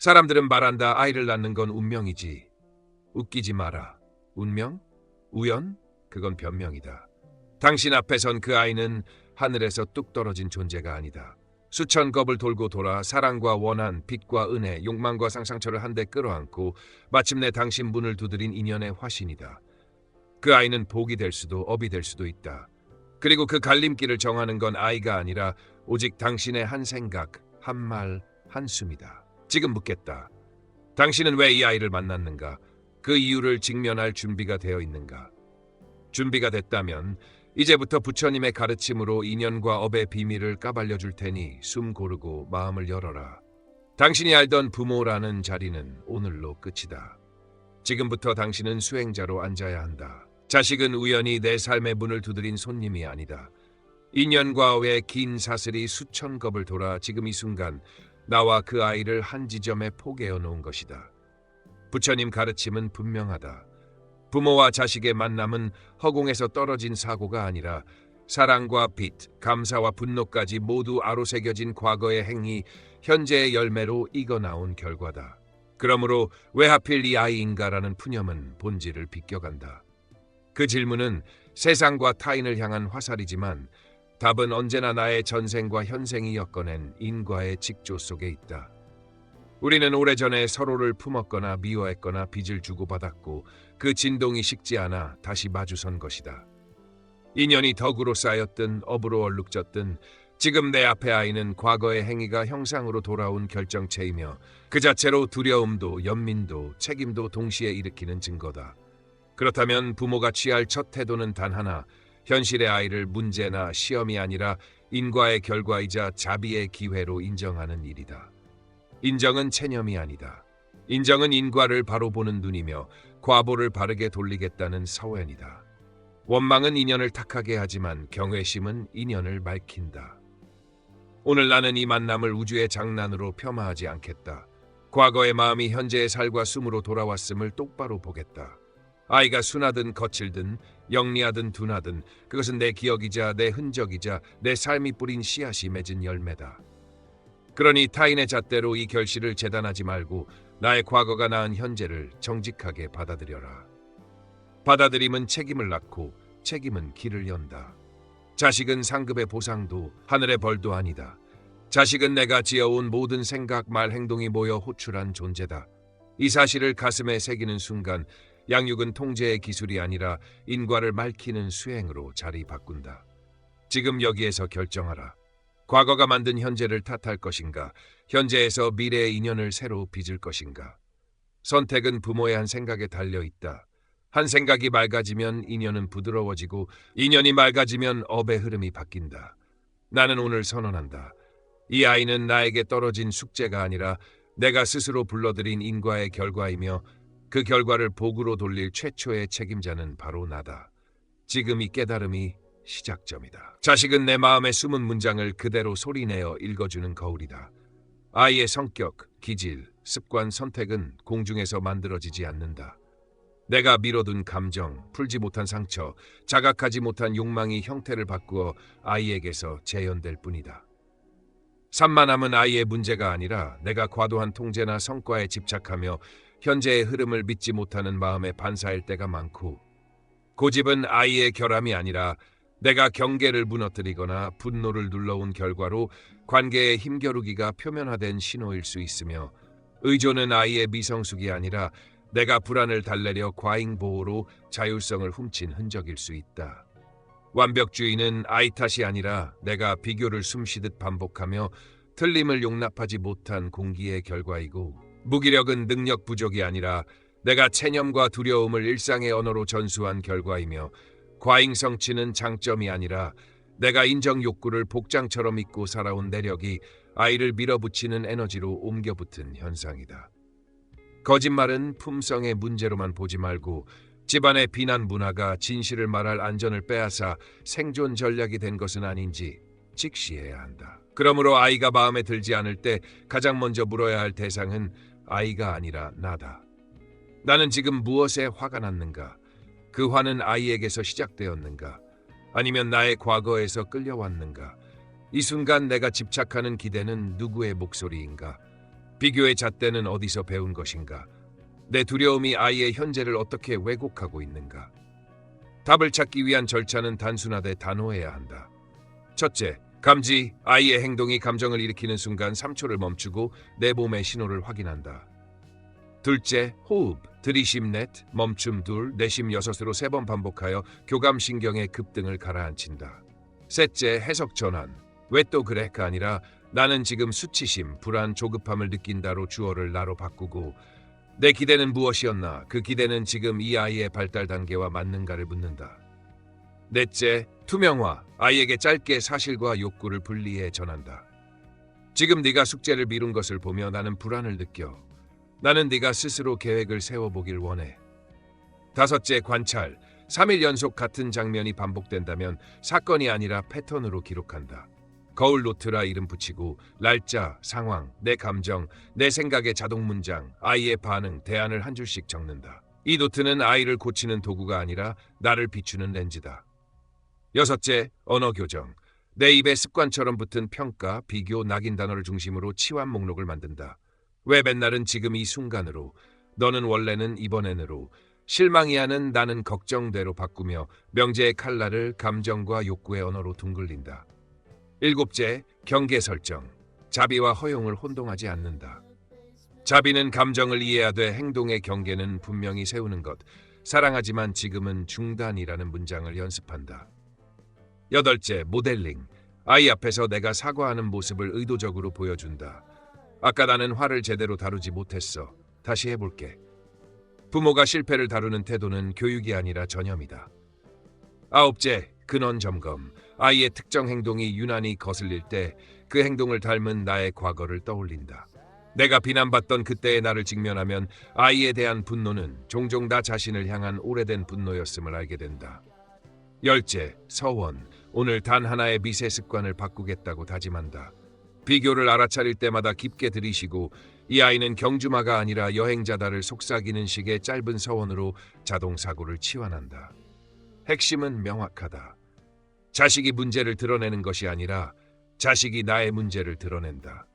사람들은 말한다. 아이를 낳는 건 운명이지. 웃기지 마라. 운명? 우연? 그건 변명이다. 당신 앞에 선 그 아이는 하늘에서 뚝 떨어진 존재가 아니다. 수천 겁을 돌고 돌아 사랑과 원한, 빛과 은혜, 욕망과 상상처를 한데 끌어안고 마침내 당신 문을 두드린 인연의 화신이다. 그 아이는 복이 될 수도 업이 될 수도 있다. 그리고 그 갈림길을 정하는 건 아이가 아니라 오직 당신의 한 생각, 한 말, 한숨이다. 지금 묻겠다. 당신은 왜 이 아이를 만났는가? 그 이유를 직면할 준비가 되어 있는가? 준비가 됐다면 이제부터 부처님의 가르침으로 인연과 업의 비밀을 까발려 줄 테니 숨 고르고 마음을 열어라. 당신이 알던 부모라는 자리는 오늘로 끝이다. 지금부터 당신은 수행자로 앉아야 한다. 자식은 우연히 내 삶의 문을 두드린 손님이 아니다. 인연과 업의 긴 사슬이 수천 겁을 돌아 지금 이 순간 나와 그 아이를 한 지점에 포개어 놓은 것이다. 부처님 가르침은 분명하다. 부모와 자식의 만남은 허공에서 떨어진 사고가 아니라 사랑과 빛, 감사와 분노까지 모두 아로새겨진 과거의 행위, 현재의 열매로 익어나온 결과다. 그러므로 왜 하필 이 아이인가라는 푸념은 본질을 비껴간다. 그 질문은 세상과 타인을 향한 화살이지만 답은 언제나 나의 전생과 현생이 엮어낸 인과의 직조 속에 있다. 우리는 오래전에 서로를 품었거나 미워했거나 빚을 주고받았고 그 진동이 식지 않아 다시 마주선 것이다. 인연이 덕으로 쌓였든 업으로 얼룩졌든 지금 내 앞의 아이는 과거의 행위가 형상으로 돌아온 결정체이며 그 자체로 두려움도 연민도 책임도 동시에 일으키는 증거다. 그렇다면 부모가 취할 첫 태도는 단 하나, 현실의 아이를 문제나 시험이 아니라 인과의 결과이자 자비의 기회로 인정하는 일이다. 인정은 체념이 아니다. 인정은 인과를 바로 보는 눈이며 과보를 바르게 돌리겠다는 서원이다. 원망은 인연을 탁하게 하지만 경외심은 인연을 맑힌다. 오늘 나는 이 만남을 우주의 장난으로 폄하하지 않겠다. 과거의 마음이 현재의 살과 숨으로 돌아왔음을 똑바로 보겠다. 아이가 순하든 거칠든 영리하든 둔하든 그것은 내 기억이자 내 흔적이자 내 삶이 뿌린 씨앗이 맺은 열매다. 그러니 타인의 잣대로 이 결실을 재단하지 말고 나의 과거가 낳은 현재를 정직하게 받아들여라. 받아들임은 책임을 낳고 책임은 길을 연다. 자식은 상급의 보상도 하늘의 벌도 아니다. 자식은 내가 지어온 모든 생각, 말, 행동이 모여 호출한 존재다. 이 사실을 가슴에 새기는 순간 양육은 통제의 기술이 아니라 인과를 맑히는 수행으로 자리 바꾼다. 지금 여기에서 결정하라. 과거가 만든 현재를 탓할 것인가? 현재에서 미래의 인연을 새로 빚을 것인가? 선택은 부모의 한 생각에 달려 있다. 한 생각이 맑아지면 인연은 부드러워지고 인연이 맑아지면 업의 흐름이 바뀐다. 나는 오늘 선언한다. 이 아이는 나에게 떨어진 숙제가 아니라 내가 스스로 불러들인 인과의 결과이며 그 결과를 복으로 돌릴 최초의 책임자는 바로 나다. 지금 이 깨달음이 시작점이다. 자식은 내 마음의 숨은 문장을 그대로 소리내어 읽어주는 거울이다. 아이의 성격, 기질, 습관, 선택은 공중에서 만들어지지 않는다. 내가 미뤄둔 감정, 풀지 못한 상처, 자각하지 못한 욕망이 형태를 바꾸어 아이에게서 재현될 뿐이다. 산만함은 아이의 문제가 아니라 내가 과도한 통제나 성과에 집착하며 현재의 흐름을 믿지 못하는 마음의 반사일 때가 많고, 고집은 아이의 결함이 아니라 내가 경계를 무너뜨리거나 분노를 눌러온 결과로 관계의 힘겨루기가 표면화된 신호일 수 있으며, 의존은 아이의 미성숙이 아니라 내가 불안을 달래려 과잉 보호로 자율성을 훔친 흔적일 수 있다. 완벽주의는 아이 탓이 아니라 내가 비교를 숨쉬듯 반복하며 틀림을 용납하지 못한 공기의 결과이고, 무기력은 능력 부족이 아니라 내가 체념과 두려움을 일상의 언어로 전수한 결과이며, 과잉 성취는 장점이 아니라 내가 인정 욕구를 복장처럼 입고 살아온 내력이 아이를 밀어붙이는 에너지로 옮겨붙은 현상이다. 거짓말은 품성의 문제로만 보지 말고 집안의 비난 문화가 진실을 말할 안전을 빼앗아 생존 전략이 된 것은 아닌지 직시해야 한다. 그러므로 아이가 마음에 들지 않을 때 가장 먼저 물어야 할 대상은 아이가 아니라 나다. 나는 지금 무엇에 화가 났는가? 그 화는 아이에게서 시작되었는가? 아니면 나의 과거에서 끌려왔는가? 이 순간 내가 집착하는 기대는 누구의 목소리인가? 비교의 잣대는 어디서 배운 것인가? 내 두려움이 아이의 현재를 어떻게 왜곡하고 있는가? 답을 찾기 위한 절차는 단순하되 단호해야 한다. 첫째, 감지. 아이의 행동이 감정을 일으키는 순간 3초를 멈추고 내 몸의 신호를 확인한다. 둘째, 호흡. 들이쉼 넷, 멈춤 둘, 내쉼 여섯으로 3번 반복하여 교감신경의 급등을 가라앉힌다. 셋째, 해석 전환. 왜 또 그래가 아니라 나는 지금 수치심, 불안, 조급함을 느낀다로 주어를 나로 바꾸고 내 기대는 무엇이었나, 그 기대는 지금 이 아이의 발달 단계와 맞는가를 묻는다. 넷째, 투명화. 아이에게 짧게 사실과 욕구를 분리해 전한다. 지금 네가 숙제를 미룬 것을 보며 나는 불안을 느껴. 나는 네가 스스로 계획을 세워보길 원해. 다섯째, 관찰. 3일 연속 같은 장면이 반복된다면 사건이 아니라 패턴으로 기록한다. 거울 노트라 이름 붙이고 날짜, 상황, 내 감정, 내 생각의 자동 문장, 아이의 반응, 대안을 한 줄씩 적는다. 이 노트는 아이를 고치는 도구가 아니라 나를 비추는 렌즈다. 여섯째, 언어 교정. 내 입에 습관처럼 붙은 평가, 비교, 낙인 단어를 중심으로 치환 목록을 만든다. 왜 맨날은 지금 이 순간으로, 너는 원래는 이번엔으로, 실망이야는 나는 걱정대로 바꾸며 명제의 칼날을 감정과 욕구의 언어로 둥글린다. 일곱째, 경계 설정. 자비와 허용을 혼동하지 않는다. 자비는 감정을 이해하되 행동의 경계는 분명히 세우는 것. 사랑하지만 지금은 중단이라는 문장을 연습한다. 여덟째, 모델링. 아이 앞에서 내가 사과하는 모습을 의도적으로 보여준다. 아까 나는 화를 제대로 다루지 못했어. 다시 해볼게. 부모가 실패를 다루는 태도는 교육이 아니라 전염이다. 아홉째, 근원 점검. 아이의 특정 행동이 유난히 거슬릴 때 그 행동을 닮은 나의 과거를 떠올린다. 내가 비난받던 그때의 나를 직면하면 아이에 대한 분노는 종종 나 자신을 향한 오래된 분노였음을 알게 된다. 열째, 서원. 오늘 단 하나의 미세 습관을 바꾸겠다고 다짐한다. 비교를 알아차릴 때마다 깊게 들이쉬고 이 아이는 경주마가 아니라 여행자다를 속삭이는 식의 짧은 서원으로 자동사고를 치환한다. 핵심은 명확하다. 자식이 문제를 드러내는 것이 아니라 자식이 나의 문제를 드러낸다.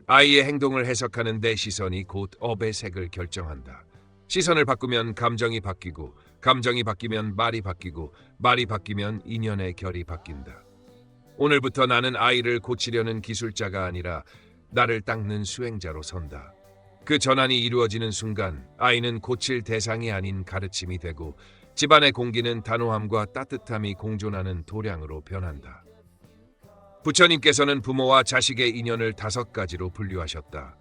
아이의 행동을 해석하는 내 시선이 곧 업의 색을 결정한다. 시선을 바꾸면 감정이 바뀌고, 감정이 바뀌면 말이 바뀌고, 말이 바뀌면 인연의 결이 바뀐다. 오늘부터 나는 아이를 고치려는 기술자가 아니라 나를 닦는 수행자로 선다. 그 전환이 이루어지는 순간 아이는 고칠 대상이 아닌 가르침이 되고 집안의 공기는 단호함과 따뜻함이 공존하는 도량으로 변한다. 부처님께서는 부모와 자식의 인연을 5가지로 분류하셨다.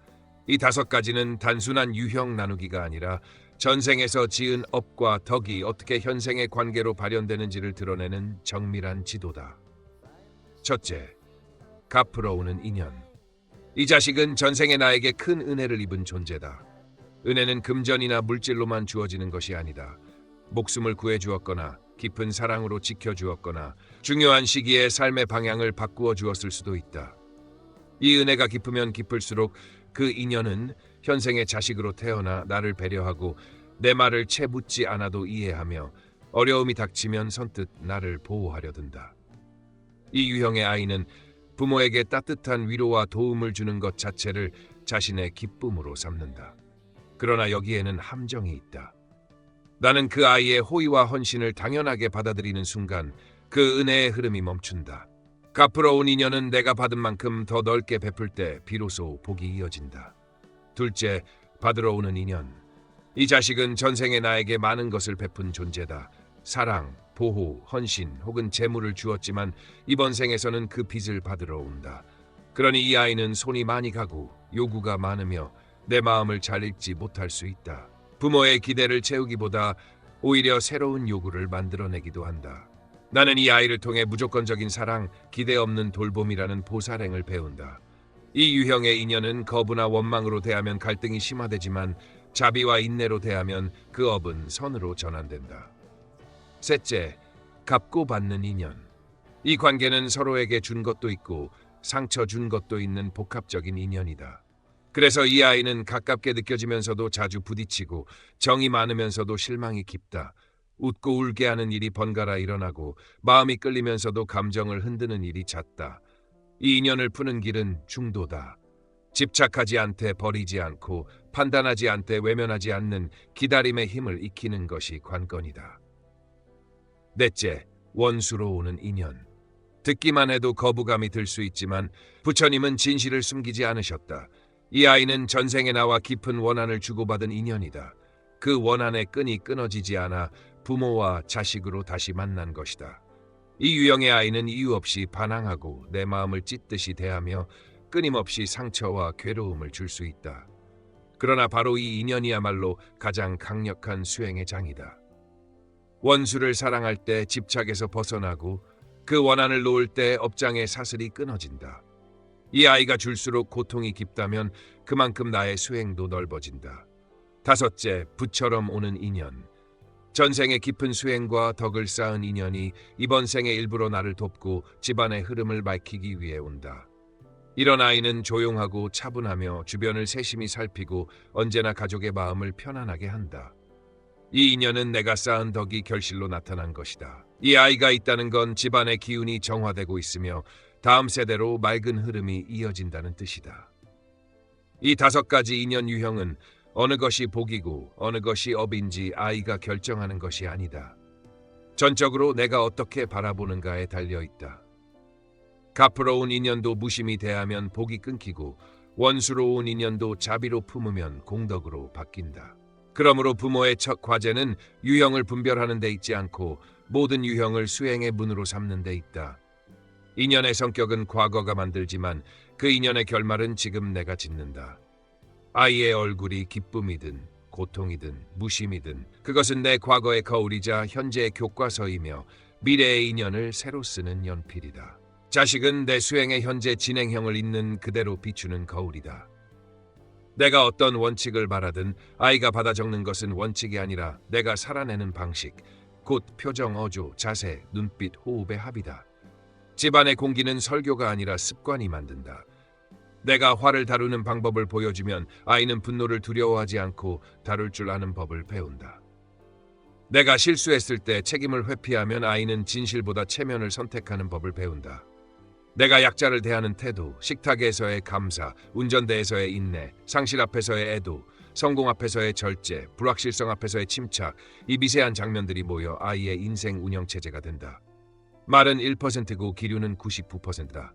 이 5가지는 단순한 유형 나누기가 아니라 전생에서 지은 업과 덕이 어떻게 현생의 관계로 발현되는지를 드러내는 정밀한 지도다. 첫째, 갚으러 오는 인연. 이 자식은 전생에 나에게 큰 은혜를 입은 존재다. 은혜는 금전이나 물질로만 주어지는 것이 아니다. 목숨을 구해주었거나 깊은 사랑으로 지켜주었거나 중요한 시기에 삶의 방향을 바꾸어 주었을 수도 있다. 이 은혜가 깊으면 깊을수록 그 인연은 현생의 자식으로 태어나 나를 배려하고 내 말을 채 묻지 않아도 이해하며 어려움이 닥치면 선뜻 나를 보호하려 든다. 이 유형의 아이는 부모에게 따뜻한 위로와 도움을 주는 것 자체를 자신의 기쁨으로 삼는다. 그러나 여기에는 함정이 있다. 나는 그 아이의 호의와 헌신을 당연하게 받아들이는 순간 그 은혜의 흐름이 멈춘다. 갚으러 온 인연은 내가 받은 만큼 더 넓게 베풀 때 비로소 복이 이어진다. 둘째, 받으러 오는 인연. 이 자식은 전생에 나에게 많은 것을 베푼 존재다. 사랑, 보호, 헌신 혹은 재물을 주었지만 이번 생에서는 그 빚을 받으러 온다. 그러니 이 아이는 손이 많이 가고 요구가 많으며 내 마음을 잘 읽지 못할 수 있다. 부모의 기대를 채우기보다 오히려 새로운 요구를 만들어내기도 한다. 나는 이 아이를 통해 무조건적인 사랑, 기대 없는 돌봄이라는 보살행을 배운다. 이 유형의 인연은 거부나 원망으로 대하면 갈등이 심화되지만 자비와 인내로 대하면 그 업은 선으로 전환된다. 셋째, 갚고 받는 인연. 이 관계는 서로에게 준 것도 있고 상처 준 것도 있는 복합적인 인연이다. 그래서 이 아이는 가깝게 느껴지면서도 자주 부딪히고 정이 많으면서도 실망이 깊다. 웃고 울게 하는 일이 번갈아 일어나고 마음이 끌리면서도 감정을 흔드는 일이 잦다. 이 인연을 푸는 길은 중도다. 집착하지 않되 버리지 않고 판단하지 않되 외면하지 않는 기다림의 힘을 익히는 것이 관건이다. 넷째, 원수로 오는 인연. 듣기만 해도 거부감이 들 수 있지만 부처님은 진실을 숨기지 않으셨다. 이 아이는 전생에 나와 깊은 원한을 주고받은 인연이다. 그 원한의 끈이 끊어지지 않아 부모와 자식으로 다시 만난 것이다. 이 유형의 아이는 이유 없이 반항하고 내 마음을 찢듯이 대하며 끊임없이 상처와 괴로움을 줄 수 있다. 그러나 바로 이 인연이야말로 가장 강력한 수행의 장이다. 원수를 사랑할 때 집착에서 벗어나고 그 원한을 놓을 때 업장의 사슬이 끊어진다. 이 아이가 줄수록 고통이 깊다면 그만큼 나의 수행도 넓어진다. 다섯째, 부처럼 오는 인연. 전생의 깊은 수행과 덕을 쌓은 인연이 이번 생에 일부러 나를 돕고 집안의 흐름을 밝히기 위해 온다. 이런 아이는 조용하고 차분하며 주변을 세심히 살피고 언제나 가족의 마음을 편안하게 한다. 이 인연은 내가 쌓은 덕이 결실로 나타난 것이다. 이 아이가 있다는 건 집안의 기운이 정화되고 있으며 다음 세대로 맑은 흐름이 이어진다는 뜻이다. 이 5가지 인연 유형은 어느 것이 복이고 어느 것이 업인지 아이가 결정하는 것이 아니다. 전적으로 내가 어떻게 바라보는가에 달려있다. 가프로운 인연도 무심히 대하면 복이 끊기고 원수로운 인연도 자비로 품으면 공덕으로 바뀐다. 그러므로 부모의 첫 과제는 유형을 분별하는 데 있지 않고 모든 유형을 수행의 문으로 삼는 데 있다. 인연의 성격은 과거가 만들지만 그 인연의 결말은 지금 내가 짓는다. 아이의 얼굴이 기쁨이든 고통이든 무심이든 그것은 내 과거의 거울이자 현재의 교과서이며 미래의 인연을 새로 쓰는 연필이다. 자식은 내 수행의 현재 진행형을 있는 그대로 비추는 거울이다. 내가 어떤 원칙을 바라든 아이가 받아 적는 것은 원칙이 아니라 내가 살아내는 방식, 곧 표정, 어조, 자세, 눈빛, 호흡의 합이다. 집안의 공기는 설교가 아니라 습관이 만든다. 내가 화를 다루는 방법을 보여주면 아이는 분노를 두려워하지 않고 다룰 줄 아는 법을 배운다. 내가 실수했을 때 책임을 회피하면 아이는 진실보다 체면을 선택하는 법을 배운다. 내가 약자를 대하는 태도, 식탁에서의 감사, 운전대에서의 인내, 상실 앞에서의 애도, 성공 앞에서의 절제, 불확실성 앞에서의 침착, 이 미세한 장면들이 모여 아이의 인생 운영체제가 된다. 말은 1%고 기류는 99%다.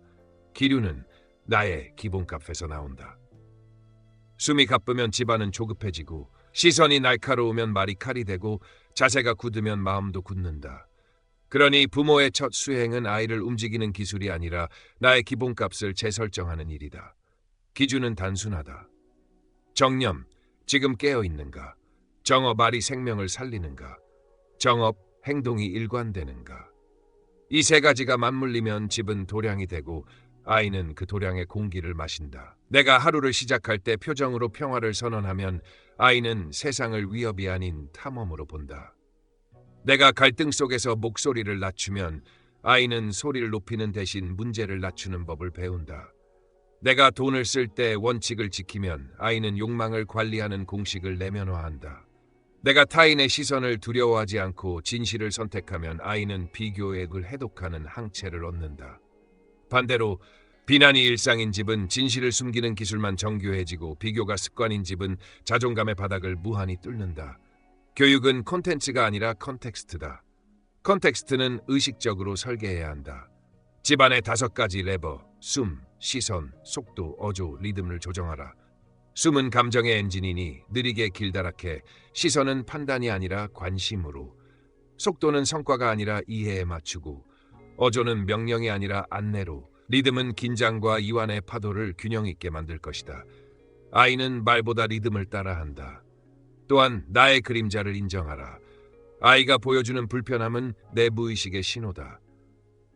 기류는 나의 기본값에서 나온다. 숨이 가쁘면 집안은 조급해지고 시선이 날카로우면 말이 칼이 되고 자세가 굳으면 마음도 굳는다. 그러니 부모의 첫 수행은 아이를 움직이는 기술이 아니라 나의 기본값을 재설정하는 일이다. 기준은 단순하다. 정념, 지금 깨어있는가? 정업, 말이 생명을 살리는가? 정업, 행동이 일관되는가? 이 3가지가 맞물리면 집은 도량이 되고 아이는 그 도량의 공기를 마신다. 내가 하루를 시작할 때 표정으로 평화를 선언하면 아이는 세상을 위협이 아닌 탐험으로 본다. 내가 갈등 속에서 목소리를 낮추면 아이는 소리를 높이는 대신 문제를 낮추는 법을 배운다. 내가 돈을 쓸 때 원칙을 지키면 아이는 욕망을 관리하는 공식을 내면화한다. 내가 타인의 시선을 두려워하지 않고 진실을 선택하면 아이는 비교액을 해독하는 항체를 얻는다. 반대로 비난이 일상인 집은 진실을 숨기는 기술만 정교해지고 비교가 습관인 집은 자존감의 바닥을 무한히 뚫는다. 교육은 콘텐츠가 아니라 컨텍스트다. 컨텍스트는 의식적으로 설계해야 한다. 집안의 5가지 레버, 숨, 시선, 속도, 어조, 리듬을 조정하라. 숨은 감정의 엔진이니 느리게 길다랗게, 시선은 판단이 아니라 관심으로, 속도는 성과가 아니라 이해에 맞추고, 어조는 명령이 아니라 안내로, 리듬은 긴장과 이완의 파도를 균형 있게 만들 것이다. 아이는 말보다 리듬을 따라한다. 또한 나의 그림자를 인정하라. 아이가 보여주는 불편함은 내 무의식의 신호다.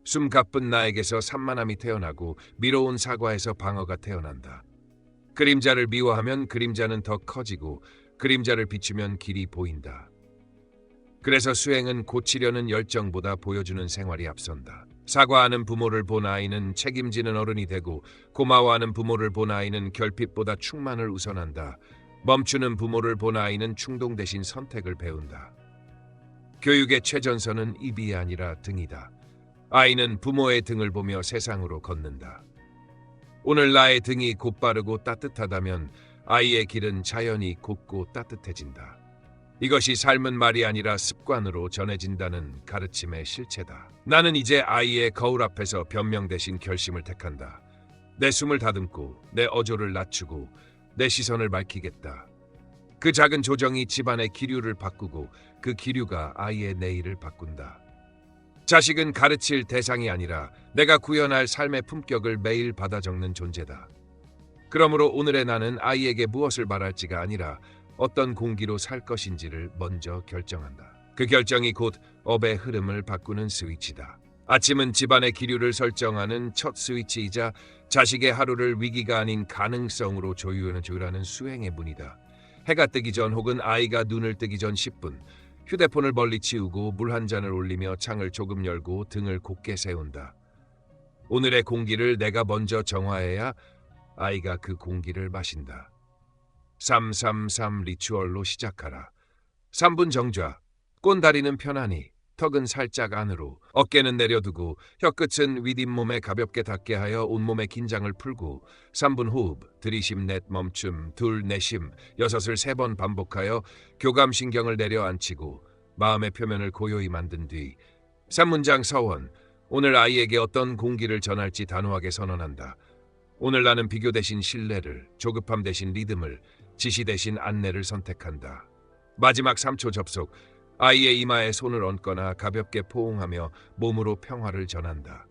숨 가쁜 나에게서 산만함이 태어나고 미로운 사과에서 방어가 태어난다. 그림자를 미워하면 그림자는 더 커지고 그림자를 비추면 길이 보인다. 그래서 수행은 고치려는 열정보다 보여주는 생활이 앞선다. 사과하는 부모를 본 아이는 책임지는 어른이 되고 고마워하는 부모를 본 아이는 결핍보다 충만을 우선한다. 멈추는 부모를 본 아이는 충동 대신 선택을 배운다. 교육의 최전선은 입이 아니라 등이다. 아이는 부모의 등을 보며 세상으로 걷는다. 오늘 나의 등이 곧바르고 따뜻하다면 아이의 길은 자연히 곧고 따뜻해진다. 이것이 삶은 말이 아니라 습관으로 전해진다는 가르침의 실체다. 나는 이제 아이의 거울 앞에서 변명 대신 결심을 택한다. 내 숨을 다듬고 내 어조를 낮추고 내 시선을 밝히겠다. 그 작은 조정이 집안의 기류를 바꾸고 그 기류가 아이의 내일을 바꾼다. 자식은 가르칠 대상이 아니라 내가 구현할 삶의 품격을 매일 받아 적는 존재다. 그러므로 오늘의 나는 아이에게 무엇을 바랄지가 아니라 어떤 공기로 살 것인지를 먼저 결정한다. 그 결정이 곧 업의 흐름을 바꾸는 스위치다. 아침은 집안의 기류를 설정하는 첫 스위치이자 자식의 하루를 위기가 아닌 가능성으로 조율하는 수행의 문이다. 해가 뜨기 전 혹은 아이가 눈을 뜨기 전 10분, 휴대폰을 멀리 치우고 물 한 잔을 올리며 창을 조금 열고 등을 곧게 세운다. 오늘의 공기를 내가 먼저 정화해야 아이가 그 공기를 마신다. 333 리추얼로 시작하라. 3분 정좌. 꼰다리는 편안히, 턱은 살짝 안으로, 어깨는 내려두고 혀끝은 윗잇몸에 가볍게 닿게 하여 온몸의 긴장을 풀고 3분 호흡, 들이쉼 넷 멈춤, 둘 내쉼, 여섯을 3번 반복하여 교감신경을 내려앉히고 마음의 표면을 고요히 만든 뒤 3문장 서원, 오늘 아이에게 어떤 공기를 전할지 단호하게 선언한다. 오늘 나는 비교 대신 신뢰를, 조급함 대신 리듬을, 지시 대신 안내를 선택한다. 마지막 3초 접속, 아이의 이마에 손을 얹거나 가볍게 포옹하며 몸으로 평화를 전한다.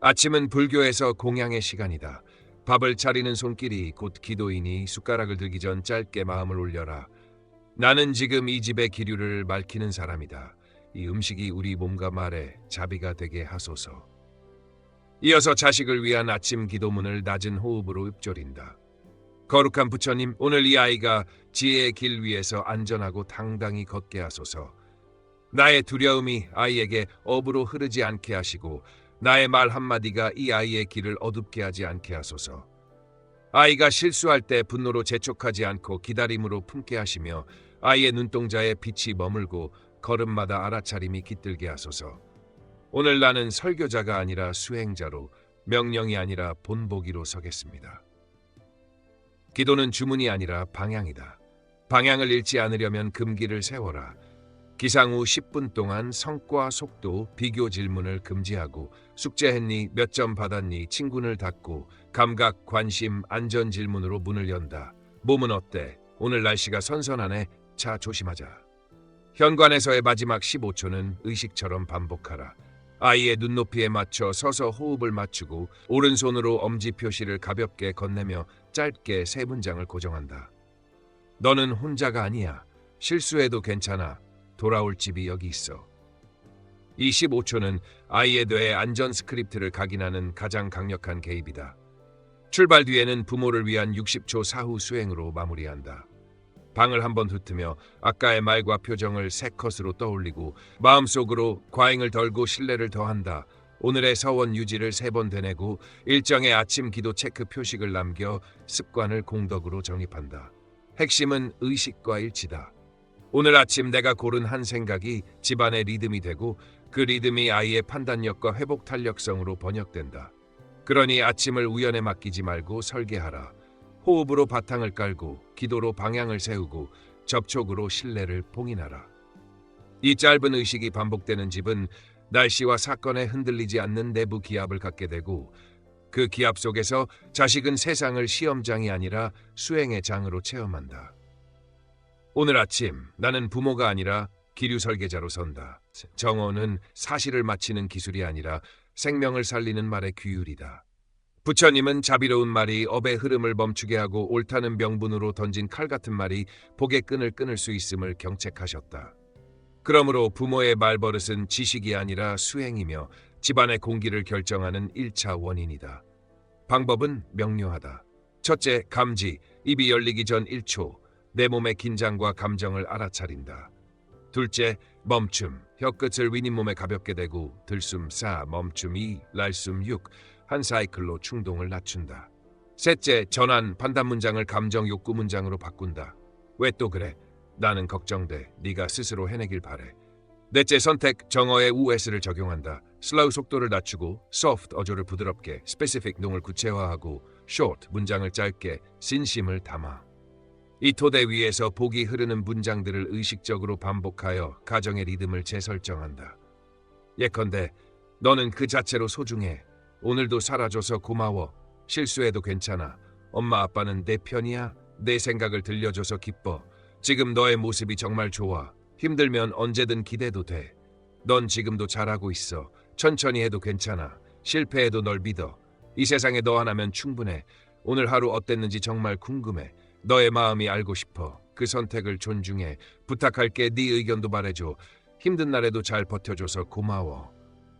아침은 불교에서 공양의 시간이다. 밥을 차리는 손길이 곧 기도이니 숟가락을 들기 전 짧게 마음을 올려라. 나는 지금 이 집의 기류를 밝히는 사람이다. 이 음식이 우리 몸과 말에 자비가 되게 하소서. 이어서 자식을 위한 아침 기도문을 낮은 호흡으로 읊조린다. 거룩한 부처님, 오늘 이 아이가 지혜의 길 위에서 안전하고 당당히 걷게 하소서. 나의 두려움이 아이에게 업으로 흐르지 않게 하시고 나의 말 한마디가 이 아이의 길을 어둡게 하지 않게 하소서. 아이가 실수할 때 분노로 재촉하지 않고 기다림으로 품게 하시며 아이의 눈동자에 빛이 머물고 걸음마다 알아차림이 깃들게 하소서. 오늘 나는 설교자가 아니라 수행자로, 명령이 아니라 본보기로 서겠습니다. 기도는 주문이 아니라 방향이다. 방향을 잃지 않으려면 금기를 세워라. 기상 후 10분 동안 성과, 속도, 비교 질문을 금지하고 숙제했니, 몇 점 받았니, 친군을 닫고 감각, 관심, 안전 질문으로 문을 연다. 몸은 어때? 오늘 날씨가 선선하네. 차 조심하자. 현관에서의 마지막 15초는 의식처럼 반복하라. 아이의 눈높이에 맞춰 서서 호흡을 맞추고 오른손으로 엄지 표시를 가볍게 건네며 짧게 3문장을 고정한다. 너는 혼자가 아니야. 실수해도 괜찮아. 돌아올 집이 여기 있어. 이 15초는 아이의 뇌에 안전 스크립트를 각인하는 가장 강력한 개입이다. 출발 뒤에는 부모를 위한 60초 사후 수행으로 마무리한다. 방을 한번 훑으며 아까의 말과 표정을 새 컷으로 떠올리고 마음속으로 과잉을 덜고 신뢰를 더한다. 오늘의 서원 유지를 3번 되뇌고 일정의 아침 기도 체크 표식을 남겨 습관을 공덕으로 정립한다. 핵심은 의식과 일치다. 오늘 아침 내가 고른 한 생각이 집안의 리듬이 되고 그 리듬이 아이의 판단력과 회복 탄력성으로 번역된다. 그러니 아침을 우연에 맡기지 말고 설계하라. 호흡으로 바탕을 깔고 기도로 방향을 세우고 접촉으로 신뢰를 봉인하라. 이 짧은 의식이 반복되는 집은 날씨와 사건에 흔들리지 않는 내부 기압을 갖게 되고 그 기압 속에서 자식은 세상을 시험장이 아니라 수행의 장으로 체험한다. 오늘 아침 나는 부모가 아니라 기류 설계자로 선다. 정언은 사실을 맞히는 기술이 아니라 생명을 살리는 말의 규율이다. 부처님은 자비로운 말이 업의 흐름을 멈추게 하고 옳다는 명분으로 던진 칼 같은 말이 복의 끈을 끊을 수 있음을 경책하셨다. 그러므로 부모의 말버릇은 지식이 아니라 수행이며 집안의 공기를 결정하는 1차 원인이다. 방법은 명료하다. 첫째, 감지. 입이 열리기 전 1초. 내 몸의 긴장과 감정을 알아차린다. 둘째, 멈춤. 혀끝을 윗잇몸에 가볍게 대고 들숨 4, 멈춤 2, 날숨 6. 한 사이클로 충동을 낮춘다. 셋째, 전환. 판단 문장을 감정 욕구 문장으로 바꾼다. 왜 또 그래? 나는 걱정돼. 네가 스스로 해내길 바래. 넷째, 선택. 정어의 우에스를 적용한다. 슬로우 속도를 낮추고 soft 어조를 부드럽게, specific 농을 구체화하고 short 문장을 짧게, 진심을 담아. 이 토대 위에서 복이 흐르는 문장들을 의식적으로 반복하여 가정의 리듬을 재설정한다. 예컨대 너는 그 자체로 소중해. 오늘도 살아줘서 고마워. 실수해도 괜찮아. 엄마 아빠는 내 편이야. 내 생각을 들려줘서 기뻐. 지금 너의 모습이 정말 좋아. 힘들면 언제든 기대도 돼. 넌 지금도 잘하고 있어. 천천히 해도 괜찮아. 실패해도 널 믿어. 이 세상에 너 하나면 충분해. 오늘 하루 어땠는지 정말 궁금해. 너의 마음이 알고 싶어. 그 선택을 존중해. 부탁할게. 네 의견도 말해줘. 힘든 날에도 잘 버텨줘서 고마워.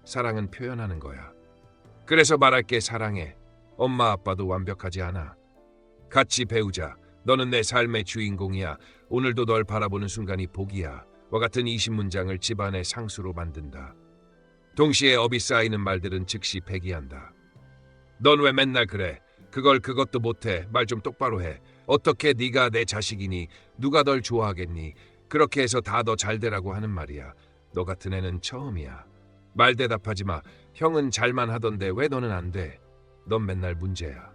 사랑은 표현하는 거야. 그래서 말할게. 사랑해. 엄마 아빠도 완벽하지 않아. 같이 배우자. 너는 내 삶의 주인공이야. 오늘도 널 바라보는 순간이 복이야. 와 같은 20문장을 집안의 상수로 만든다. 동시에 업이 쌓이는 말들은 즉시 폐기한다. 넌 왜 맨날 그래? 그것도 못해. 말 좀 똑바로 해. 어떻게 네가 내 자식이니? 누가 널 좋아하겠니? 그렇게 해서 다 너 잘되라고 하는 말이야. 너 같은 애는 처음이야. 말 대답하지 마. 형은 잘만 하던데 왜 너는 안 돼? 넌 맨날 문제야.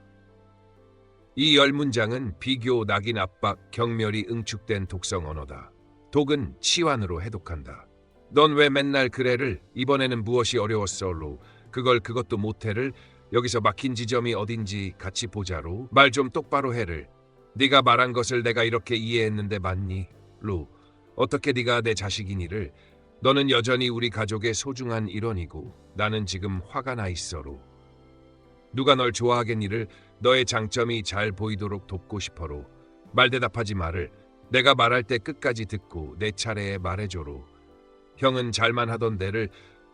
이 10문장은 비교, 낙인, 압박, 경멸이 응축된 독성 언어다. 독은 치환으로 해독한다. 넌 왜 맨날 그래를 이번에는 무엇이 어려웠어로 그것도 못해를 여기서 막힌 지점이 어딘지 같이 보자로 말 좀 똑바로 해를 네가 말한 것을 내가 이렇게 이해했는데 맞니? 로 어떻게 네가 내 자식이니를 너는 여전히 우리 가족의 소중한 일원이고 나는 지금 화가 나 있어로 누가 널 좋아하겠니를 너의 장점이 잘 보이도록 돕고 싶어로 말 대답하지 말을 내가 말할 때 끝까지 듣고 내 차례에 말해줘로 형은 잘만 하던 데를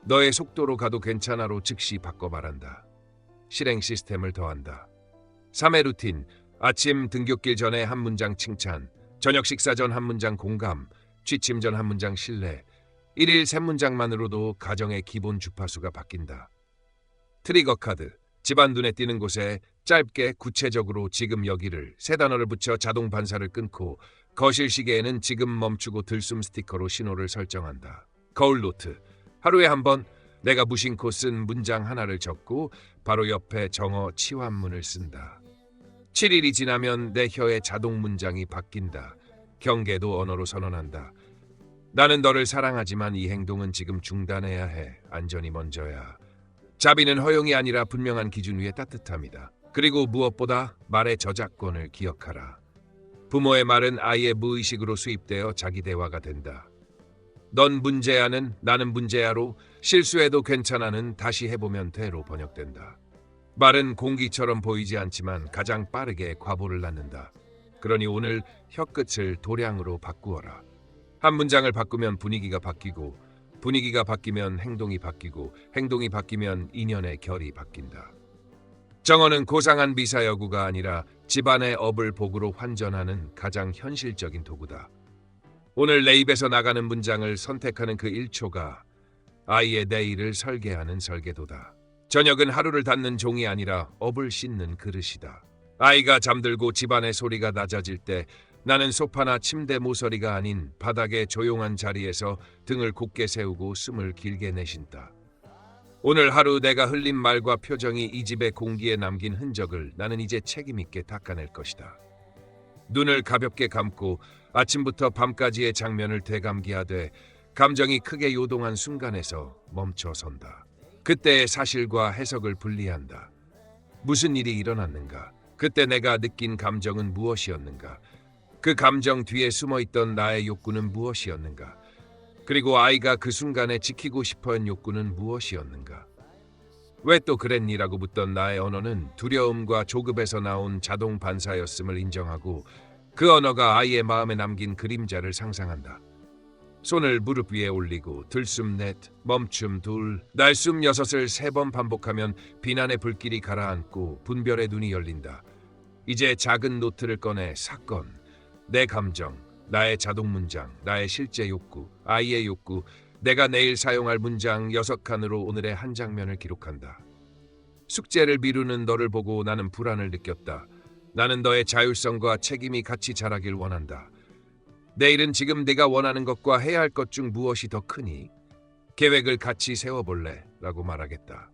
너의 속도로 가도 괜찮아로 즉시 바꿔 말한다. 실행 시스템을 더한다. 3회 루틴 아침 등굣길 전에 한 문장 칭찬, 저녁 식사 전 한 문장 공감, 취침 전 한 문장 신뢰. 1일 3문장만으로도 가정의 기본 주파수가 바뀐다. 트리거 카드 집안 눈에 띄는 곳에 짧게 구체적으로 지금 여기를 3단어를 붙여 자동 반사를 끊고 거실 시계에는 지금 멈추고 들숨 스티커로 신호를 설정한다. 거울 노트 하루에 한 번 내가 무심코 쓴 문장 하나를 적고 바로 옆에 정어 치환문을 쓴다. 7일이 지나면 내 혀의 자동 문장이 바뀐다. 경계도 언어로 선언한다. 나는 너를 사랑하지만 이 행동은 지금 중단해야 해. 안전이 먼저야. 자비는 허용이 아니라 분명한 기준 위에 따뜻함이다. 그리고 무엇보다 말의 저작권을 기억하라. 부모의 말은 아이의 무의식으로 수입되어 자기 대화가 된다. 넌 문제야는 나는 문제야로 실수해도 괜찮아는 다시 해보면 돼로 번역된다. 말은 공기처럼 보이지 않지만 가장 빠르게 과보를 낳는다. 그러니 오늘 혀끝을 도량으로 바꾸어라. 한 문장을 바꾸면 분위기가 바뀌고 분위기가 바뀌면 행동이 바뀌고 행동이 바뀌면 인연의 결이 바뀐다. 정어는 고상한 미사여구가 아니라 집안의 업을 복으로 환전하는 가장 현실적인 도구다. 오늘 내 입에서 나가는 문장을 선택하는 그 1초가 아이의 내일을 설계하는 설계도다. 저녁은 하루를 닫는 종이 아니라 업을 씻는 그릇이다. 아이가 잠들고 집안의 소리가 낮아질 때 나는 소파나 침대 모서리가 아닌 바닥의 조용한 자리에서 등을 곧게 세우고 숨을 길게 내쉰다. 오늘 하루 내가 흘린 말과 표정이 이 집의 공기에 남긴 흔적을 나는 이제 책임있게 닦아낼 것이다. 눈을 가볍게 감고 아침부터 밤까지의 장면을 되감기하되 감정이 크게 요동한 순간에서 멈춰선다. 그때의 사실과 해석을 분리한다. 무슨 일이 일어났는가? 그때 내가 느낀 감정은 무엇이었는가? 그 감정 뒤에 숨어있던 나의 욕구는 무엇이었는가? 그리고 아이가 그 순간에 지키고 싶어한 욕구는 무엇이었는가? 왜 또 그랬니라고 묻던 나의 언어는 두려움과 조급에서 나온 자동 반사였음을 인정하고 그 언어가 아이의 마음에 남긴 그림자를 상상한다. 손을 무릎 위에 올리고 들숨 넷, 멈춤 둘, 날숨 6을 3번 반복하면 비난의 불길이 가라앉고 분별의 눈이 열린다. 이제 작은 노트를 꺼내 사건, 내 감정, 나의 자동 문장, 나의 실제 욕구, 아이의 욕구, 내가 내일 사용할 문장 6칸으로 오늘의 한 장면을 기록한다. 숙제를 미루는 너를 보고 나는 불안을 느꼈다. 나는 너의 자율성과 책임이 같이 자라길 원한다. 내일은 지금 네가 원하는 것과 해야 할 것 중 무엇이 더 크니? 계획을 같이 세워볼래? 라고 말하겠다.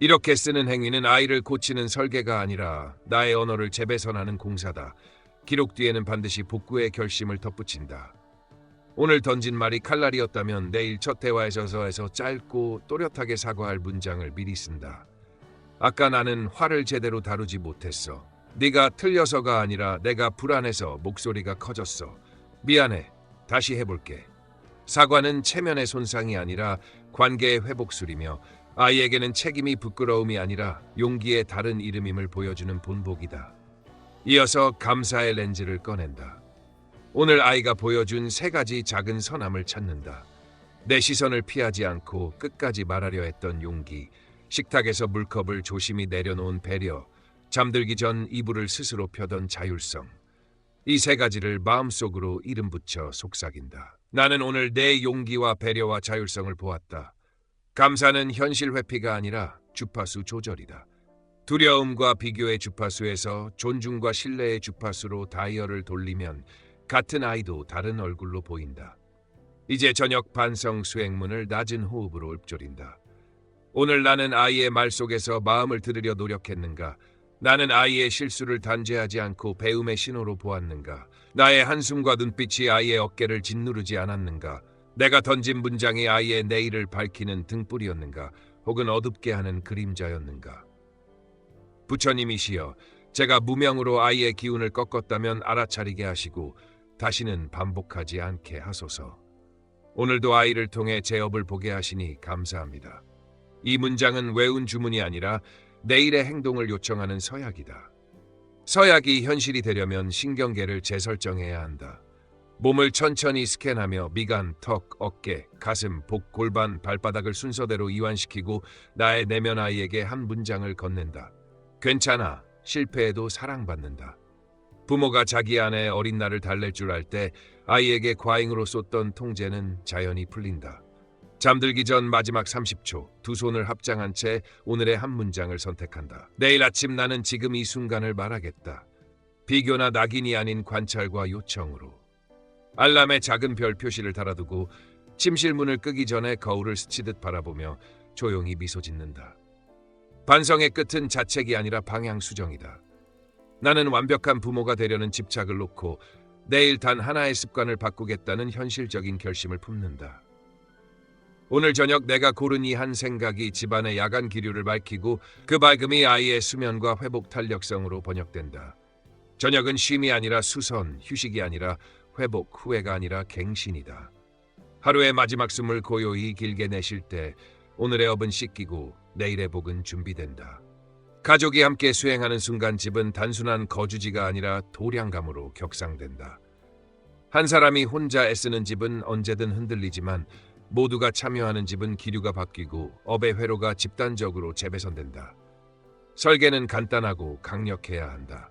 이렇게 쓰는 행위는 아이를 고치는 설계가 아니라 나의 언어를 재배선하는 공사다. 기록 뒤에는 반드시 복구의 결심을 덧붙인다. 오늘 던진 말이 칼날이었다면 내일 첫 대화에서서 짧고 또렷하게 사과할 문장을 미리 쓴다. 아까 나는 화를 제대로 다루지 못했어. 네가 틀려서가 아니라 내가 불안해서 목소리가 커졌어. 미안해. 다시 해볼게. 사과는 체면의 손상이 아니라 관계의 회복술이며 아이에게는 책임이 부끄러움이 아니라 용기의 다른 이름임을 보여주는 본보기다. 이어서 감사의 렌즈를 꺼낸다. 오늘 아이가 보여준 3가지 작은 선함을 찾는다. 내 시선을 피하지 않고 끝까지 말하려 했던 용기, 식탁에서 물컵을 조심히 내려놓은 배려, 잠들기 전 이불을 스스로 펴던 자율성. 이 3가지를 마음속으로 이름 붙여 속삭인다. 나는 오늘 내 용기와 배려와 자율성을 보았다. 감사는 현실 회피가 아니라 주파수 조절이다. 두려움과 비교의 주파수에서 존중과 신뢰의 주파수로 다이얼을 돌리면 같은 아이도 다른 얼굴로 보인다. 이제 저녁 반성 수행문을 낮은 호흡으로 읊조린다. 오늘 나는 아이의 말 속에서 마음을 들으려 노력했는가? 나는 아이의 실수를 단죄하지 않고 배움의 신호로 보았는가? 나의 한숨과 눈빛이 아이의 어깨를 짓누르지 않았는가? 내가 던진 문장이 아이의 내일을 밝히는 등불이었는가? 혹은 어둡게 하는 그림자였는가? 부처님이시여, 제가 무명으로 아이의 기운을 꺾었다면 알아차리게 하시고 다시는 반복하지 않게 하소서. 오늘도 아이를 통해 제 업을 보게 하시니 감사합니다. 이 문장은 외운 주문이 아니라 내일의 행동을 요청하는 서약이다. 서약이 현실이 되려면 신경계를 재설정해야 한다. 몸을 천천히 스캔하며 미간, 턱, 어깨, 가슴, 복, 골반, 발바닥을 순서대로 이완시키고 나의 내면 아이에게 한 문장을 건넨다. 괜찮아. 실패해도 사랑받는다. 부모가 자기 안에 어린 날을 달랠 줄 알 때 아이에게 과잉으로 쏟던 통제는 자연히 풀린다. 잠들기 전 마지막 30초, 두 손을 합장한 채 오늘의 한 문장을 선택한다. 내일 아침 나는 지금 이 순간을 말하겠다. 비교나 낙인이 아닌 관찰과 요청으로. 알람에 작은 별 표시를 달아두고 침실 문을 끄기 전에 거울을 스치듯 바라보며 조용히 미소 짓는다. 반성의 끝은 자책이 아니라 방향 수정이다. 나는 완벽한 부모가 되려는 집착을 놓고 내일 단 하나의 습관을 바꾸겠다는 현실적인 결심을 품는다. 오늘 저녁 내가 고른 이 한 생각이 집안의 야간 기류를 밝히고 그 밝음이 아이의 수면과 회복 탄력성으로 번역된다. 저녁은 쉼이 아니라 수선, 휴식이 아니라 회복, 후회가 아니라 갱신이다. 하루의 마지막 숨을 고요히 길게 내쉴 때 오늘의 업은 씻기고 내일의 복은 준비된다. 가족이 함께 수행하는 순간 집은 단순한 거주지가 아니라 도량감으로 격상된다. 한 사람이 혼자 애쓰는 집은 언제든 흔들리지만 모두가 참여하는 집은 기류가 바뀌고 업의 회로가 집단적으로 재배선된다. 설계는 간단하고 강력해야 한다.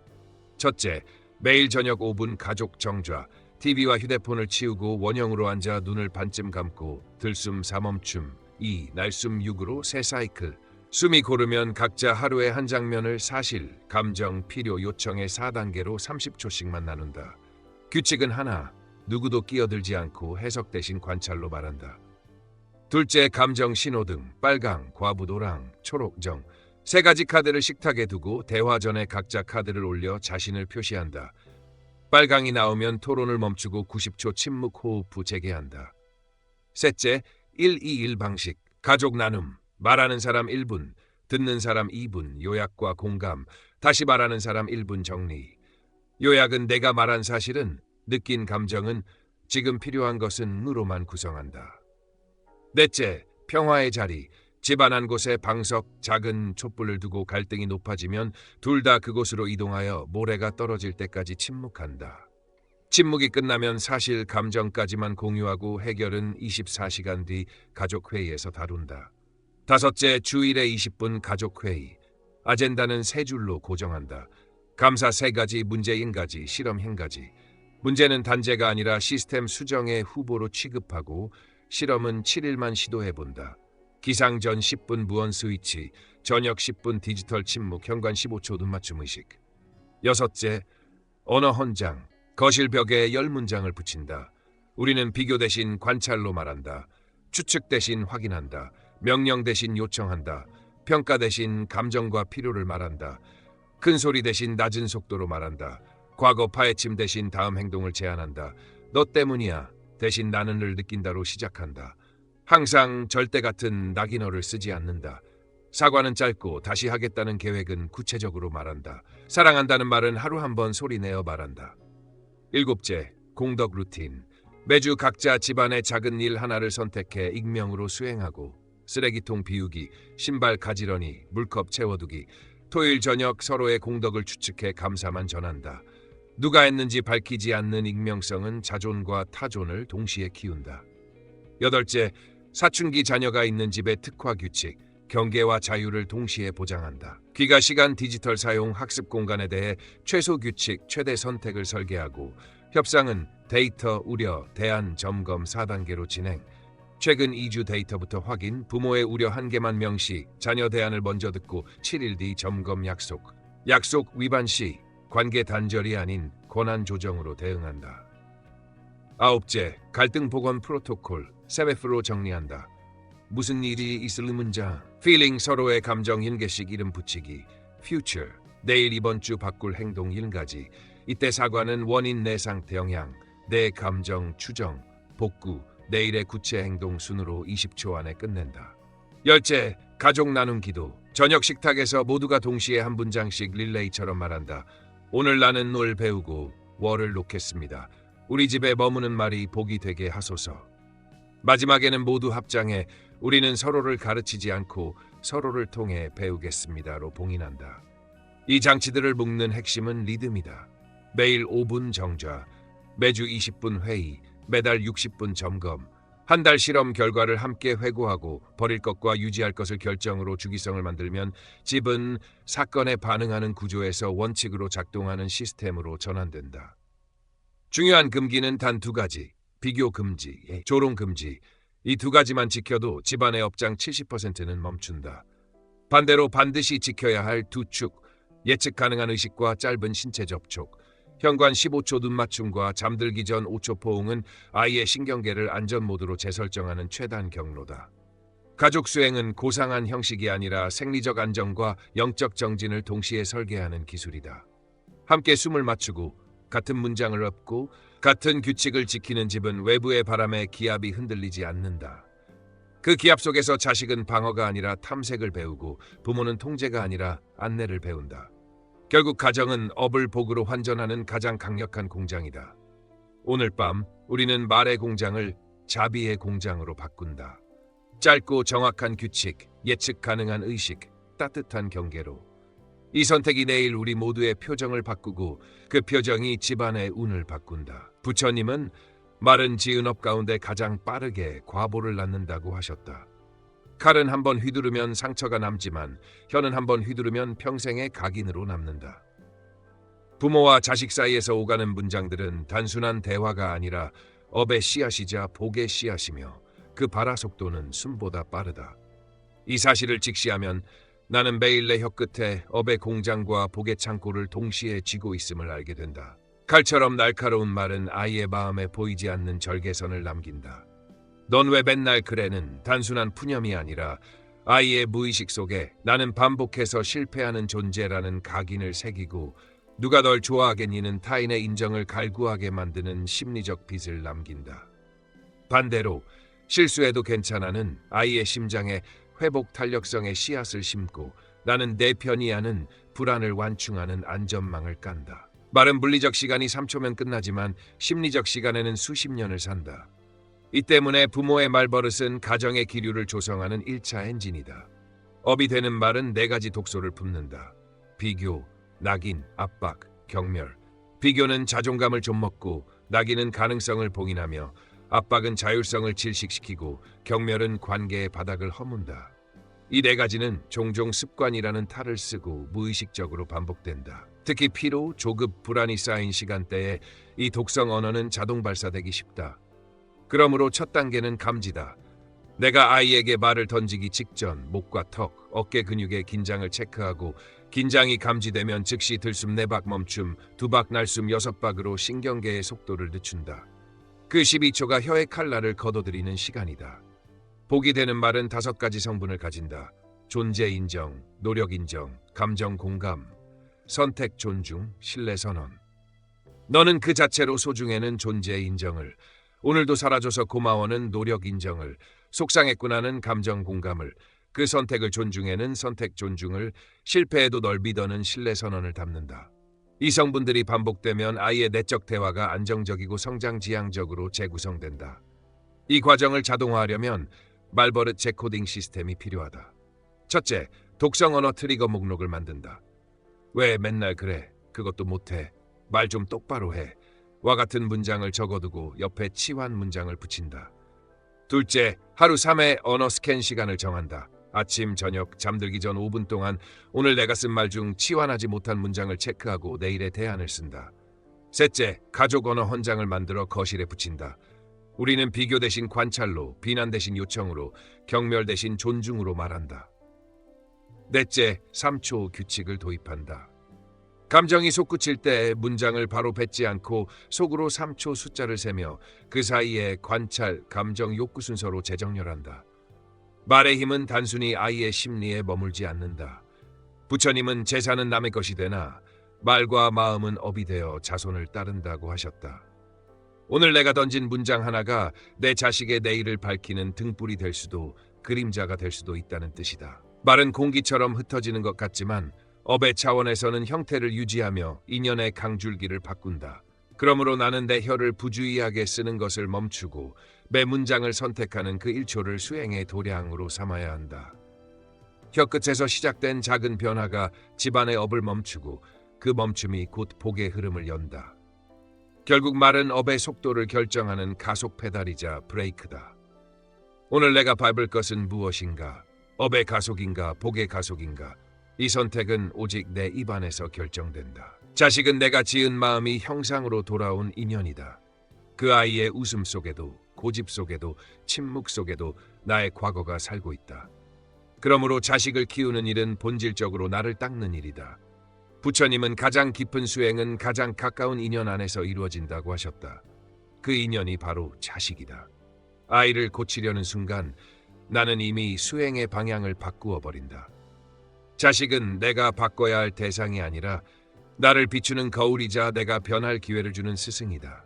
첫째, 매일 저녁 5분 가족 정좌, TV와 휴대폰을 치우고 원형으로 앉아 눈을 반쯤 감고 들숨 4멈춤, 2. 날숨 6으로 3사이클. 숨이 고르면 각자 하루의 한 장면을 사실, 감정, 필요, 요청의 4단계로 30초씩만 나눈다. 규칙은 하나, 누구도 끼어들지 않고 해석 대신 관찰로 말한다. 둘째, 감정 신호등, 빨강, 과부 노랑, 초록정. 3가지 카드를 식탁에 두고 대화 전에 각자 카드를 올려 자신을 표시한다. 빨강이 나오면 토론을 멈추고 90초 침묵 호흡 후 재개한다. 셋째, 121 방식, 가족 나눔, 말하는 사람 1분, 듣는 사람 2분, 요약과 공감, 다시 말하는 사람 1분 정리. 요약은 내가 말한 사실은, 느낀 감정은, 지금 필요한 것은 으로만 구성한다. 넷째, 평화의 자리, 집안 한 곳에 방석, 작은 촛불을 두고 갈등이 높아지면 둘 다 그곳으로 이동하여 모래가 떨어질 때까지 침묵한다. 침묵이 끝나면 사실 감정까지만 공유하고 해결은 24시간 뒤 가족회의에서 다룬다. 다섯째, 주일에 20분 가족회의. 아젠다는 3줄로 고정한다. 감사 3가지, 문제 1가지, 실험 1가지. 문제는 단죄가 아니라 시스템 수정의 후보로 취급하고 실험은 7일만 시도해본다. 기상 전 10분 무언 스위치, 저녁 10분 디지털 침묵, 현관 15초 눈맞춤 의식. 여섯째, 언어 헌장, 거실 벽에 10문장을 붙인다. 우리는 비교 대신 관찰로 말한다. 추측 대신 확인한다. 명령 대신 요청한다. 평가 대신 감정과 필요를 말한다. 큰 소리 대신 낮은 속도로 말한다. 과거 파헤침 대신 다음 행동을 제안한다. 너 때문이야 대신 나는을 느낀다로 시작한다. 항상 절대 같은 낙인어를 쓰지 않는다. 사과는 짧고 다시 하겠다는 계획은 구체적으로 말한다. 사랑한다는 말은 하루 한 번 소리내어 말한다. 7째, 공덕 루틴. 매주 각자 집안의 작은 일 하나를 선택해 익명으로 수행하고 쓰레기통 비우기, 신발 가지런히, 물컵 채워두기, 토요일 저녁 서로의 공덕을 추측해 감사만 전한다. 누가 했는지 밝히지 않는 익명성은 자존과 타존을 동시에 키운다. 8째, 사춘기 자녀가 있는 집의 특화 규칙, 경계와 자유를 동시에 보장한다. 귀가 시간 디지털 사용 학습 공간에 대해 최소 규칙, 최대 선택을 설계하고 협상은 데이터 우려, 대안 점검 4단계로 진행. 최근 2주 데이터부터 확인, 부모의 우려 1개만 명시, 자녀 대안을 먼저 듣고 7일 뒤 점검 약속. 약속 위반 시 관계 단절이 아닌 권한 조정으로 대응한다. 9째, 갈등 복원 프로토콜, 세베프로 정리한다. 무슨 일이 있을 문자, feeling 서로의 감정 1개씩 이름 붙이기, future, 내일 이번 주 바꿀 행동 1가지, 이때 사과는 원인 내 상태 영향, 내 감정 추정, 복구, 내일의 구체 행동 순으로 20초 안에 끝낸다. 10째, 가족 나눔 기도, 저녁 식탁에서 모두가 동시에 한 문장씩 릴레이처럼 말한다. 오늘 나는 뭘 배우고 월을 놓겠습니다. 우리 집에 머무는 말이 복이 되게 하소서. 마지막에는 모두 합장해 우리는 서로를 가르치지 않고 서로를 통해 배우겠습니다로 봉인한다. 이 장치들을 묶는 핵심은 리듬이다. 매일 5분 정좌, 매주 20분 회의, 매달 60분 점검, 한 달 실험 결과를 함께 회고하고 버릴 것과 유지할 것을 결정으로 주기성을 만들면 집은 사건에 반응하는 구조에서 원칙으로 작동하는 시스템으로 전환된다. 중요한 금기는 단 2가지, 비교 금지, 조롱 금지. 이 2가지만 지켜도 집안의 업장 70%는 멈춘다. 반대로 반드시 지켜야 할 2축, 예측 가능한 의식과 짧은 신체 접촉, 현관 15초 눈 맞춤과 잠들기 전 5초 포옹은 아이의 신경계를 안전 모드로 재설정하는 최단 경로다. 가족 수행은 고상한 형식이 아니라 생리적 안정과 영적 정진을 동시에 설계하는 기술이다. 함께 숨을 맞추고 같은 문장을 읊고 같은 규칙을 지키는 집은 외부의 바람에 기압이 흔들리지 않는다. 그 기압 속에서 자식은 방어가 아니라 탐색을 배우고 부모는 통제가 아니라 안내를 배운다. 결국 가정은 업을 복으로 환전하는 가장 강력한 공장이다. 오늘 밤 우리는 말의 공장을 자비의 공장으로 바꾼다. 짧고 정확한 규칙, 예측 가능한 의식, 따뜻한 경계로. 이 선택이 내일 우리 모두의 표정을 바꾸고 그 표정이 집안의 운을 바꾼다. 부처님은 말은 지은 업 가운데 가장 빠르게 과보를 낳는다고 하셨다. 칼은 한번 휘두르면 상처가 남지만 혀는 한번 휘두르면 평생의 각인으로 남는다. 부모와 자식 사이에서 오가는 문장들은 단순한 대화가 아니라 업의 씨앗이자 복의 씨앗이며 그 발화 속도는 숨보다 빠르다. 이 사실을 직시하면 나는 매일 내 혀끝에 업의 공장과 복의 창고를 동시에 쥐고 있음을 알게 된다. 칼처럼 날카로운 말은 아이의 마음에 보이지 않는 절개선을 남긴다. 넌 왜 맨날 그래는 단순한 푸념이 아니라 아이의 무의식 속에 나는 반복해서 실패하는 존재라는 각인을 새기고 누가 널 좋아하겠니는 타인의 인정을 갈구하게 만드는 심리적 빚을 남긴다. 반대로 실수해도 괜찮아는 아이의 심장에 회복 탄력성의 씨앗을 심고 나는 내 편이 하는 불안을 완충하는 안전망을 깐다. 말은 물리적 시간이 3초면 끝나지만 심리적 시간에는 수십 년을 산다. 이 때문에 부모의 말버릇은 가정의 기류를 조성하는 1차 엔진이다. 업이 되는 말은 4가지 독소를 품는다. 비교, 낙인, 압박, 경멸. 비교는 자존감을 좀먹고 낙인은 가능성을 봉인하며 압박은 자율성을 질식시키고 경멸은 관계의 바닥을 허문다. 이 4가지는 종종 습관이라는 탈을 쓰고 무의식적으로 반복된다. 특히 피로, 조급, 불안이 쌓인 시간대에 이 독성 언어는 자동 발사되기 쉽다. 그러므로 첫 단계는 감지다. 내가 아이에게 말을 던지기 직전 목과 턱, 어깨 근육의 긴장을 체크하고 긴장이 감지되면 즉시 들숨 4박 멈춤, 2박 날숨 6박으로 신경계의 속도를 늦춘다. 그 12초가 혀의 칼날을 걷어들이는 시간이다. 복이 되는 말은 5가지 성분을 가진다. 존재 인정, 노력 인정, 감정 공감, 선택 존중, 신뢰 선언. 너는 그 자체로 소중해는 존재 인정을, 오늘도 살아줘서 고마워는 노력 인정을, 속상했구나는 감정 공감을, 그 선택을 존중해는 선택 존중을, 실패해도 널 믿어는 신뢰 선언을 담는다. 이 성분들이 반복되면 아이의 내적 대화가 안정적이고 성장 지향적으로 재구성된다. 이 과정을 자동화하려면 말버릇 재코딩 시스템이 필요하다. 첫째, 독성 언어 트리거 목록을 만든다. 왜 맨날 그래? 그것도 못해. 말 좀 똑바로 해. 와 같은 문장을 적어두고 옆에 치환 문장을 붙인다. 둘째, 하루 3회 언어 스캔 시간을 정한다. 아침, 저녁, 잠들기 전 5분 동안 오늘 내가 쓴 말 중 치환하지 못한 문장을 체크하고 내일의 대안을 쓴다. 셋째, 가족 언어 헌장을 만들어 거실에 붙인다. 우리는 비교 대신 관찰로, 비난 대신 요청으로, 경멸 대신 존중으로 말한다. 넷째, 3초 규칙을 도입한다. 감정이 솟구칠 때 문장을 바로 뱉지 않고 속으로 3초 숫자를 세며 그 사이에 관찰, 감정, 욕구 순서로 재정렬한다. 말의 힘은 단순히 아이의 심리에 머물지 않는다. 부처님은 재산은 남의 것이 되나 말과 마음은 업이 되어 자손을 따른다고 하셨다. 오늘 내가 던진 문장 하나가 내 자식의 내일을 밝히는 등불이 될 수도 그림자가 될 수도 있다는 뜻이다. 말은 공기처럼 흩어지는 것 같지만 업의 차원에서는 형태를 유지하며 인연의 강줄기를 바꾼다. 그러므로 나는 내 혀를 부주의하게 쓰는 것을 멈추고 매 문장을 선택하는 그 1초를 수행의 도량으로 삼아야 한다. 혀끝에서 시작된 작은 변화가 집안의 업을 멈추고 그 멈춤이 곧 복의 흐름을 연다. 결국 말은 업의 속도를 결정하는 가속 페달이자 브레이크다. 오늘 내가 밟을 것은 무엇인가? 업의 가속인가? 복의 가속인가? 이 선택은 오직 내 입안에서 결정된다. 자식은 내가 지은 마음이 형상으로 돌아온 인연이다. 그 아이의 웃음 속에도, 고집 속에도, 침묵 속에도 나의 과거가 살고 있다. 그러므로 자식을 키우는 일은 본질적으로 나를 닦는 일이다. 부처님은 가장 깊은 수행은 가장 가까운 인연 안에서 이루어진다고 하셨다. 그 인연이 바로 자식이다. 아이를 고치려는 순간 나는 이미 수행의 방향을 바꾸어 버린다. 자식은 내가 바꿔야 할 대상이 아니라 나를 비추는 거울이자 내가 변할 기회를 주는 스승이다.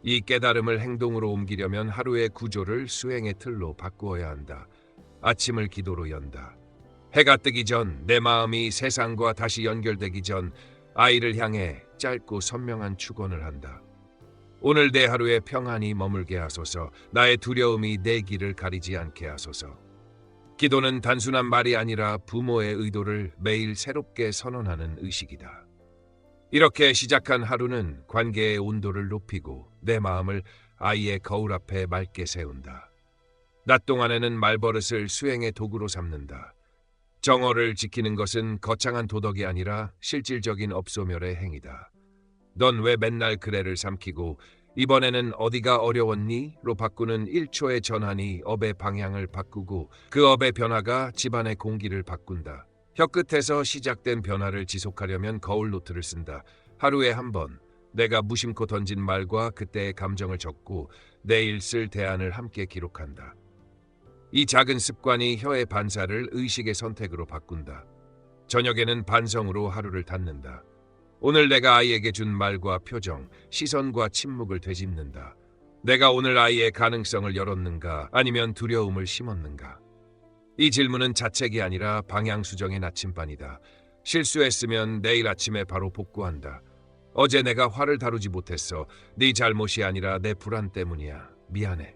이 깨달음을 행동으로 옮기려면 하루의 구조를 수행의 틀로 바꾸어야 한다. 아침을 기도로 연다. 해가 뜨기 전 내 마음이 세상과 다시 연결되기 전 아이를 향해 짧고 선명한 축원을 한다. 오늘 내 하루에 평안이 머물게 하소서. 나의 두려움이 내 길을 가리지 않게 하소서. 기도는 단순한 말이 아니라 부모의 의도를 매일 새롭게 선언하는 의식이다. 이렇게 시작한 하루는 관계의 온도를 높이고 내 마음을 아이의 거울 앞에 맑게 세운다. 낮 동안에는 말버릇을 수행의 도구로 삼는다. 정어를 지키는 것은 거창한 도덕이 아니라 실질적인 업소멸의 행위다. 넌 왜 맨날 그래를 삼키고 이번에는 어디가 어려웠니? 로 바꾸는 1초의 전환이 업의 방향을 바꾸고 그 업의 변화가 집안의 공기를 바꾼다. 혀끝에서 시작된 변화를 지속하려면 거울 노트를 쓴다. 하루에 한 번 내가 무심코 던진 말과 그때의 감정을 적고 내일 쓸 대안을 함께 기록한다. 이 작은 습관이 혀의 반사를 의식의 선택으로 바꾼다. 저녁에는 반성으로 하루를 닫는다. 오늘 내가 아이에게 준 말과 표정, 시선과 침묵을 되짚는다. 내가 오늘 아이의 가능성을 열었는가 아니면 두려움을 심었는가? 이 질문은 자책이 아니라 방향 수정의 나침반이다. 실수했으면 내일 아침에 바로 복구한다. 어제 내가 화를 다루지 못했어. 네 잘못이 아니라 내 불안 때문이야. 미안해.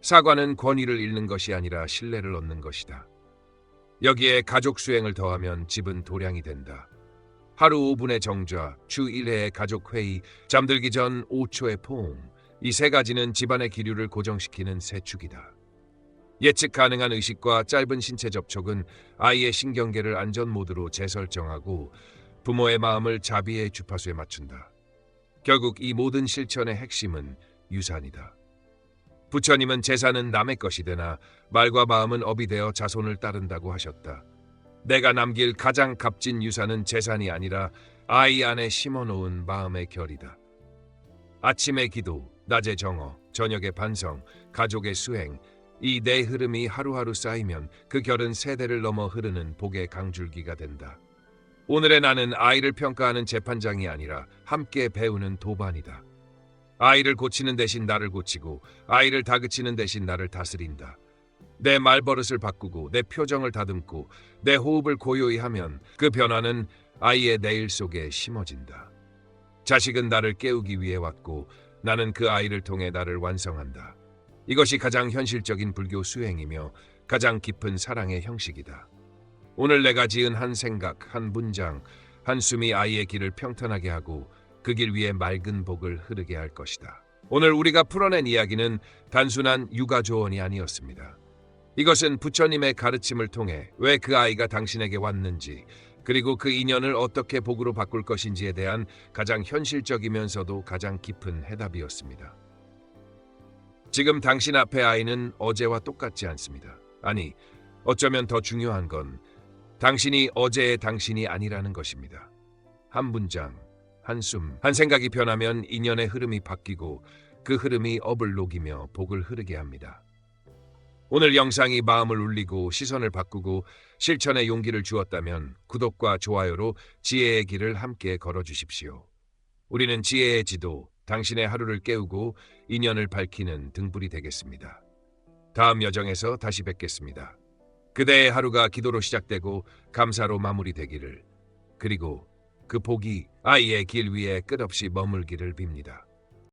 사과는 권위를 잃는 것이 아니라 신뢰를 얻는 것이다. 여기에 가족 수행을 더하면 집은 도량이 된다. 하루 5분의 정좌, 주 1회의 가족 회의, 잠들기 전 5초의 포옹. 이 세 가지는 집안의 기류를 고정시키는 세 축이다. 예측 가능한 의식과 짧은 신체 접촉은 아이의 신경계를 안전 모드로 재설정하고 부모의 마음을 자비의 주파수에 맞춘다. 결국 이 모든 실천의 핵심은 유산이다. 부처님은 재산은 남의 것이 되나 말과 마음은 업이 되어 자손을 따른다고 하셨다. 내가 남길 가장 값진 유산은 재산이 아니라 아이 안에 심어놓은 마음의 결이다. 아침의 기도, 낮의 정어, 저녁의 반성, 가족의 수행, 이 내 흐름이 하루하루 쌓이면 그 결은 세대를 넘어 흐르는 복의 강줄기가 된다. 오늘의 나는 아이를 평가하는 재판장이 아니라 함께 배우는 도반이다. 아이를 고치는 대신 나를 고치고 아이를 다그치는 대신 나를 다스린다. 내 말버릇을 바꾸고 내 표정을 다듬고 내 호흡을 고요히 하면 그 변화는 아이의 내일 속에 심어진다. 자식은 나를 깨우기 위해 왔고 나는 그 아이를 통해 나를 완성한다. 이것이 가장 현실적인 불교 수행이며 가장 깊은 사랑의 형식이다. 오늘 내가 지은 한 생각, 한 문장, 한숨이 아이의 길을 평탄하게 하고 그 길 위에 맑은 복을 흐르게 할 것이다. 오늘 우리가 풀어낸 이야기는 단순한 육아 조언이 아니었습니다. 이것은 부처님의 가르침을 통해 왜 그 아이가 당신에게 왔는지, 그리고 그 인연을 어떻게 복으로 바꿀 것인지에 대한 가장 현실적이면서도 가장 깊은 해답이었습니다. 지금 당신 앞의 아이는 어제와 똑같지 않습니다. 아니, 어쩌면 더 중요한 건 당신이 어제의 당신이 아니라는 것입니다. 한 문장, 한숨, 한 생각이 변하면 인연의 흐름이 바뀌고 그 흐름이 업을 녹이며 복을 흐르게 합니다. 오늘 영상이 마음을 울리고 시선을 바꾸고 실천의 용기를 주었다면 구독과 좋아요로 지혜의 길을 함께 걸어주십시오. 우리는 지혜의 지도, 당신의 하루를 깨우고 인연을 밝히는 등불이 되겠습니다. 다음 여정에서 다시 뵙겠습니다. 그대의 하루가 기도로 시작되고 감사로 마무리되기를, 그리고 그 복이 아이의 길 위에 끝없이 머물기를 빕니다.